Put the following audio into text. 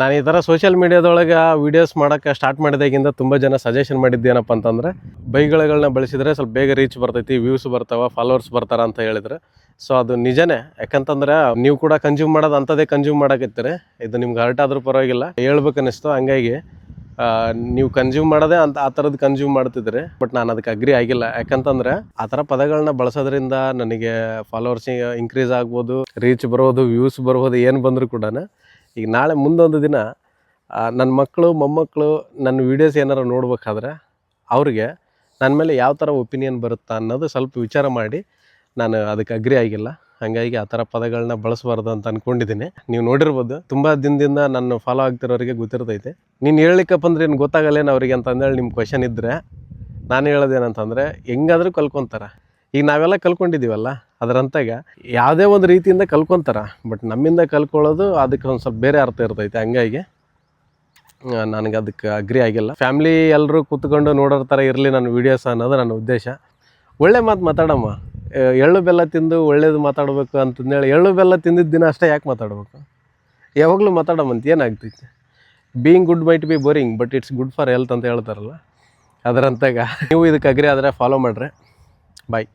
ನಾನು ಈ ಥರ ಸೋಷಿಯಲ್ ಮೀಡಿಯಾದೊಳಗೆ ವೀಡಿಯೋಸ್ ಮಾಡೋಕ್ಕೆ ಸ್ಟಾರ್ಟ್ ಮಾಡಿದಾಗಿಂದ ತುಂಬ ಜನ ಸಜೆಷನ್ ಮಾಡಿದ್ದೇನಪ್ಪ ಅಂತಂದರೆ ಬೈಗಳನ್ನ ಬಳಸಿದರೆ ಸ್ವಲ್ಪ ಬೇಗ ರೀಚ್ ಬರ್ತೈತಿ, ವ್ಯೂಸ್ ಬರ್ತಾವೆ, ಫಾಲೋವರ್ಸ್ ಬರ್ತಾರೆ ಅಂತ ಹೇಳಿದ್ರೆ. ಸೊ ಅದು ನಿಜನೇ. ಯಾಕಂತಂದ್ರೆ ನೀವು ಕೂಡ ಕನ್ಸ್ಯೂಮ್ ಮಾಡೋದು ಅಂಥದ್ದೇ ಕನ್ಸ್ಯೂಮ್ ಮಾಡಕತ್ತೀರಿ. ಇದು ನಿಮ್ಗೆ ಹರ್ಟ್ ಆದರೂ ಪರವಾಗಿಲ್ಲ, ಹೇಳ್ಬೇಕನ್ನಿಸ್ತು. ಹಂಗಾಗಿ ನೀವು ಕನ್ಸ್ಯೂಮ್ ಮಾಡೋದೇ ಅಂತ ಆ ಥರದ್ದು ಕನ್ಸ್ಯೂಮ್ ಮಾಡ್ತಿದ್ರಿ. ಬಟ್ ನಾನು ಅದಕ್ಕೆ ಅಗ್ರಿ ಆಗಿಲ್ಲ. ಯಾಕಂತಂದರೆ ಆ ಥರ ಪದಗಳನ್ನ ಬಳಸೋದ್ರಿಂದ ನನಗೆ ಫಾಲೋವರ್ಸ್ ಇನ್ಕ್ರೀಸ್ ಆಗ್ಬೋದು, ರೀಚ್ ಬರ್ಬೋದು, ವ್ಯೂಸ್ ಬರ್ಬೋದು, ಏನು ಬಂದರೂ ಕೂಡ ಈಗ ನಾಳೆ ಮುಂದೊಂದು ದಿನ ನನ್ನ ಮಕ್ಕಳು ಮೊಮ್ಮಕ್ಕಳು ನನ್ನ ವೀಡಿಯೋಸ್ ಏನಾರು ನೋಡ್ಬೇಕಾದ್ರೆ ಅವ್ರಿಗೆ ನನ್ನ ಮೇಲೆ ಯಾವ ಥರ ಒಪಿನಿಯನ್ ಬರುತ್ತಾ ಅನ್ನೋದು ಸ್ವಲ್ಪ ವಿಚಾರ ಮಾಡಿ ನಾನು ಅದಕ್ಕೆ ಅಗ್ರಿ ಆಗಿಲ್ಲ. ಹಾಗಾಗಿ ಆ ಥರ ಪದಗಳನ್ನ ಬಳಸಬಾರ್ದು ಅಂತ ಅಂದ್ಕೊಂಡಿದ್ದೀನಿ. ನೀವು ನೋಡಿರ್ಬೋದು, ತುಂಬ ದಿನದಿಂದ ನನ್ನ ಫಾಲೋ ಆಗ್ತಿರೋರಿಗೆ ಗೊತ್ತಿರ್ತೈತೆ. ನೀನು ಹೇಳಲಿಕ್ಕಪ್ಪ ಅಂದ್ರೆ ಏನು ಗೊತ್ತಾಗಲ್ಲೇನು ಅವ್ರಿಗೆ ಅಂತಂದೇಳಿ ನಿಮ್ಮ ಕ್ವಶನ್ ಇದ್ದರೆ ನಾನು ಹೇಳೋದೇನಂತಂದರೆ ಹೆಂಗಾದರೂ ಕಲ್ಕೊತಾರೆ. ಈಗ ನಾವೆಲ್ಲ ಕಲ್ಕೊಂಡಿದ್ದೀವಲ್ಲ, ಅದರಂತಾಗ ಯಾವುದೇ ಒಂದು ರೀತಿಯಿಂದ ಕಲ್ಕೊತಾರೆ. ಬಟ್ ನಮ್ಮಿಂದ ಕಲ್ಕೊಳ್ಳೋದು ಅದಕ್ಕೆ ಒಂದು ಸ್ವಲ್ಪ ಬೇರೆ ಅರ್ಥ ಇರ್ತೈತೆ. ಹಂಗಾಗಿ ನನಗೆ ಅದಕ್ಕೆ ಅಗ್ರಿ ಆಗಿಲ್ಲ. ಫ್ಯಾಮ್ಲಿ ಎಲ್ಲರೂ ಕೂತ್ಕೊಂಡು ನೋಡೋ ಥರ ಇರಲಿ ನನ್ನ ವೀಡಿಯೋಸ್ ಅನ್ನೋದು ನನ್ನ ಉದ್ದೇಶ. ಒಳ್ಳೆ ಮಾತು ಮಾತಾಡಮ್ಮ. ಎಳ್ಳು ಬೆಲ್ಲ ತಿಂದು ಒಳ್ಳೇದು ಮಾತಾಡಬೇಕು ಅಂತಂದೇಳಿ ಎಳ್ಳು ಬೆಲ್ಲ ತಿಂದಿದ್ದ ದಿನ ಅಷ್ಟೇ ಯಾಕೆ ಮಾತಾಡ್ಬೇಕು? ಯಾವಾಗಲೂ ಮಾತಾಡಮ್ಮಂತ ಏನಾಗ್ತೈತಿ? Being good might be boring, but it's good for health ಅಂತ ಹೇಳ್ತಾರಲ್ಲ, ಅದರಂತಾಗ ನೀವು ಇದಕ್ಕೆ ಅಗ್ರಿ ಆದರೆ ಫಾಲೋ ಮಾಡಿರಿ. ಬಾಯ್.